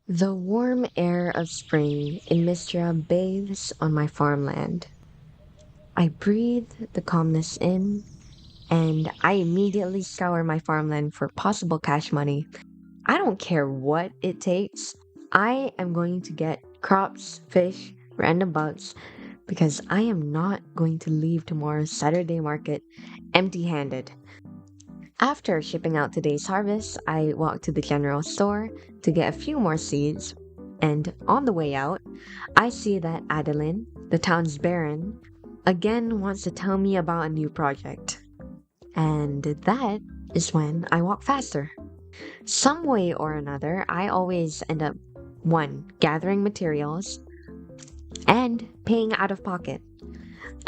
The warm air of spring in Mistria bathes on my farmland. I breathe the calmness in, and I immediately scour my farmland for possible cash money. I don't care what it takes. I am going to get crops, fish, random bugs, because I am not going to leave tomorrow's Saturday market empty handed. After shipping out today's harvest, I walked to the general store to get a few more seeds, and on the way out, I see that Adeline, the town's baron, again wants to tell me about a new project. And that is when I walk faster. Some way or another, I always end up one, gathering materials, and paying out of pocket.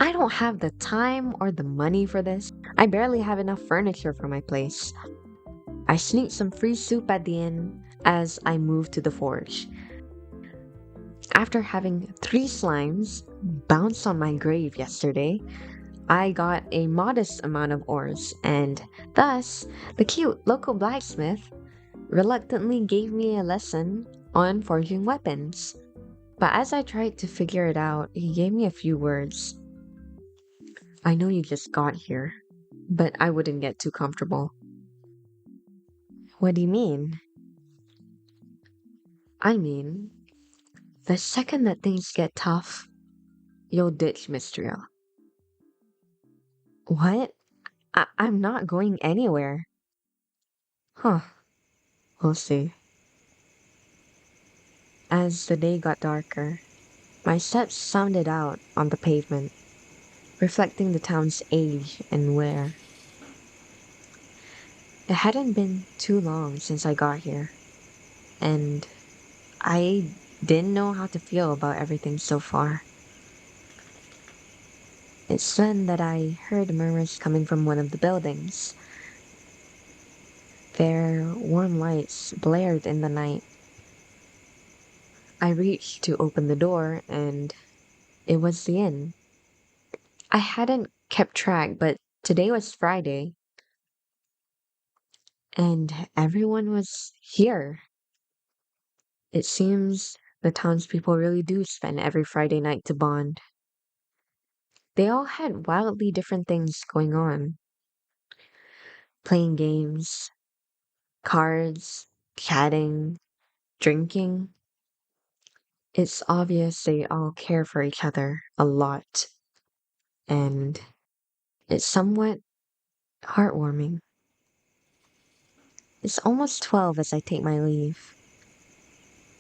I don't have the time or the money for this. I barely have enough furniture for my place. I sneak some free soup at the inn as I move to the forge. After having 3 slimes bounce on my grave yesterday, I got a modest amount of ores, and thus the cute local blacksmith reluctantly gave me a lesson on forging weapons. But as I tried to figure it out, he gave me a few words. I know you just got here, but I wouldn't get too comfortable. What do you mean? I mean, the second that things get tough, you'll ditch Mistria. What? I'm not going anywhere. Huh, we'll see. As the day got darker, my steps sounded out on the pavement, reflecting the town's age and wear. It hadn't been too long since I got here, and I didn't know how to feel about everything so far. It's then that I heard murmurs coming from one of the buildings. Their warm lights blared in the night. I reached to open the door, and it was the inn. I hadn't kept track, but today was Friday, and everyone was here. It seems the townspeople really do spend every Friday night to bond. They all had wildly different things going on, playing games, cards, chatting, drinking. It's obvious they all care for each other a lot, and it's somewhat heartwarming. It's almost 12 as I take my leave.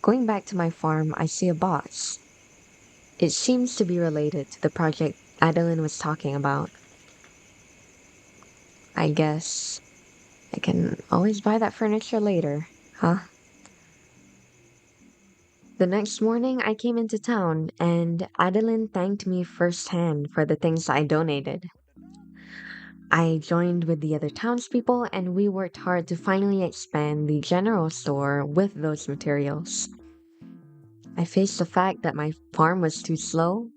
Going back to my farm, I see a box. It seems to be related to the project Adeline was talking about. I guess I can always buy that furniture later, huh? The next morning, I came into town, and Adeline thanked me firsthand for the things I donated. I joined with the other townspeople, and we worked hard to finally expand the general store with those materials. I faced the fact that my farm was too slow,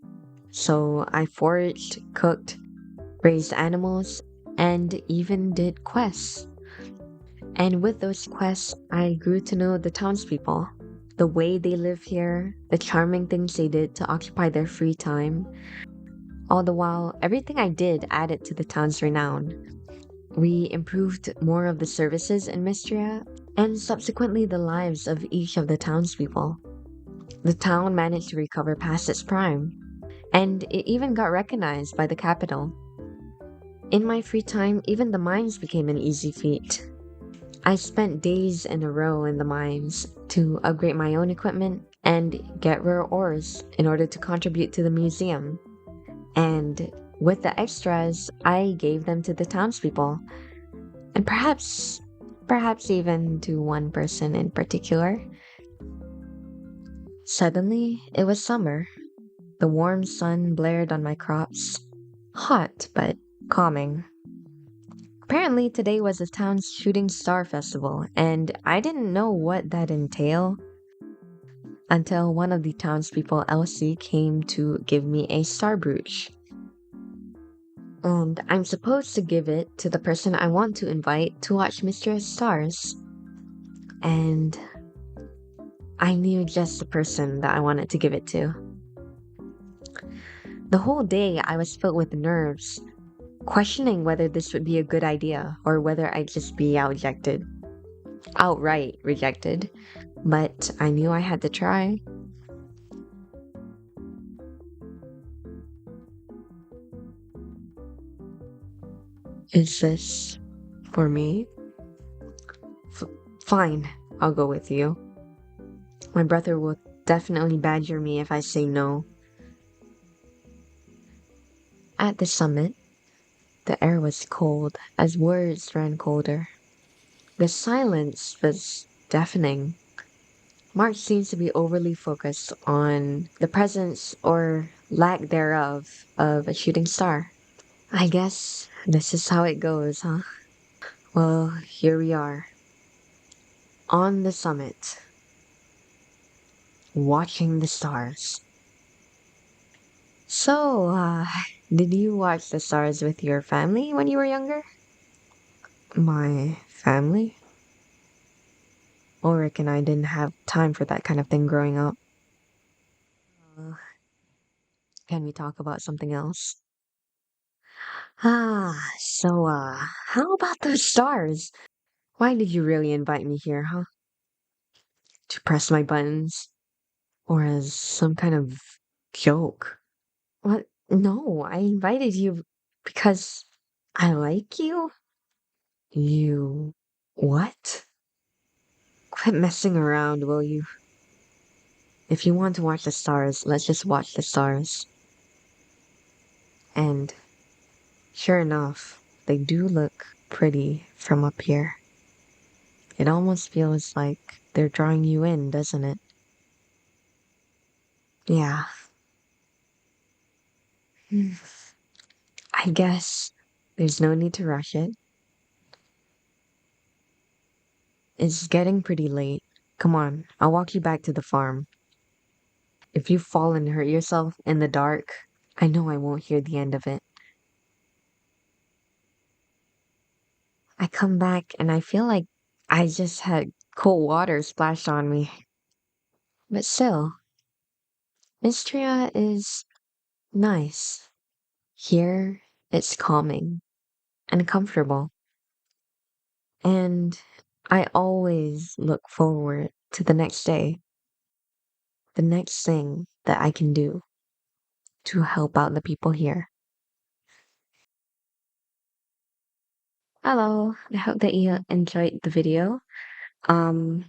so I foraged, cooked, raised animals, and even did quests. And with those quests, I grew to know the townspeople, the way they live here, the charming things they did to occupy their free time. All the while, everything I did added to the town's renown. We improved more of the services in Mistria, and subsequently the lives of each of the townspeople. The town managed to recover past its prime, and it even got recognized by the capital. In my free time, even the mines became an easy feat. I spent days in a row in the mines to upgrade my own equipment and get rare ores in order to contribute to the museum. And with the extras, I gave them to the townspeople. And perhaps even to one person in particular. Suddenly, it was summer. The warm sun blared on my crops. Hot, but calming. Apparently, today was the town's shooting star festival, and I didn't know what that entailed until one of the townspeople, Elsie, came to give me a star brooch. And I'm supposed to give it to the person I want to invite to watch Mistress Stars. And I knew just the person that I wanted to give it to. The whole day I was filled with nerves, questioning whether this would be a good idea or whether I'd just be outright rejected. But I knew I had to try. Is this for me? F- Fine, I'll go with you. My brother will definitely badger me if I say no. At the summit, the air was cold as words ran colder. The silence was deafening. Mark seems to be overly focused on the presence or lack thereof of a shooting star. I guess this is how it goes, huh? Well, here we are, on the summit, watching the stars. So, did you watch the stars with your family when you were younger? My family? Ulrich and I didn't have time for that kind of thing growing up. Uh, can we talk about something else? How about those stars? Why did you really invite me here, huh? To press my buttons? Or as some kind of joke? What? No, I invited you because I like you? You. What? Quit messing around, will you? If you want to watch the stars, let's just watch the stars. And sure enough, they do look pretty from up here. It almost feels like they're drawing you in, doesn't it? Yeah. Hmm. I guess there's no need to rush it. It's getting pretty late. Come on, I'll walk you back to the farm. If you fall and hurt yourself in the dark, I know I won't hear the end of it. I come back and I feel like I just had cold water splashed on me. But still, Mistria is nice. Here, it's calming and comfortable. And I always look forward to the next day, the next thing that I can do to help out the people here. Hello, I hope that you enjoyed the video. Um,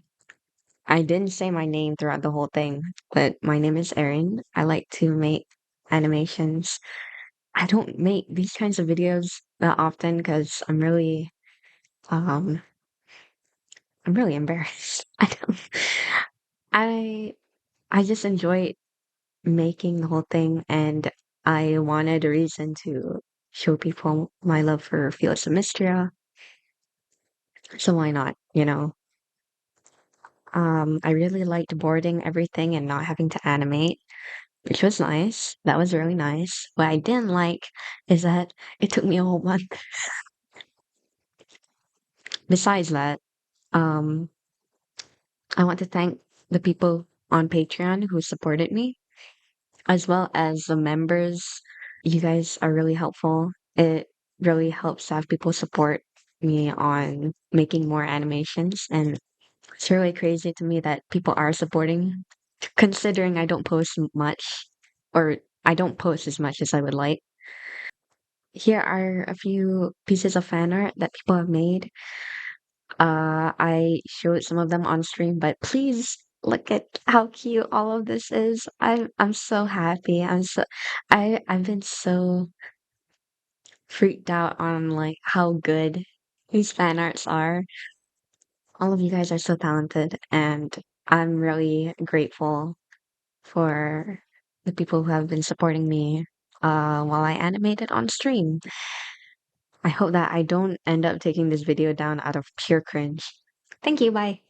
I didn't say my name throughout the whole thing, but my name is Erin. I like to make animations. I don't make these kinds of videos that often because um, I'm really embarrassed. I don't, I, I just enjoy making the whole thing, and I wanted a reason to show people my love for Felix and Mistria. So why not, you know? I really liked boarding everything and not having to animate, which was nice. That was really nice. What I didn't like is that it took me a whole month. Besides that, um, I want to thank the people on Patreon who supported me, as well as the members. You guys are really helpful. It really helps to have people support me on making more animations, and it's really crazy to me that people are supporting, considering I don't post much, or I don't post as much as I would like. Here are a few pieces of fan art that people have made. I showed some of them on stream, but please look at how cute all of this is. I'm so happy. I've been so freaked out on like how good these fan arts are. All of you guys are so talented, and I'm really grateful for the people who have been supporting me while I animated on stream. I hope that I don't end up taking this video down out of pure cringe. Thank you, bye.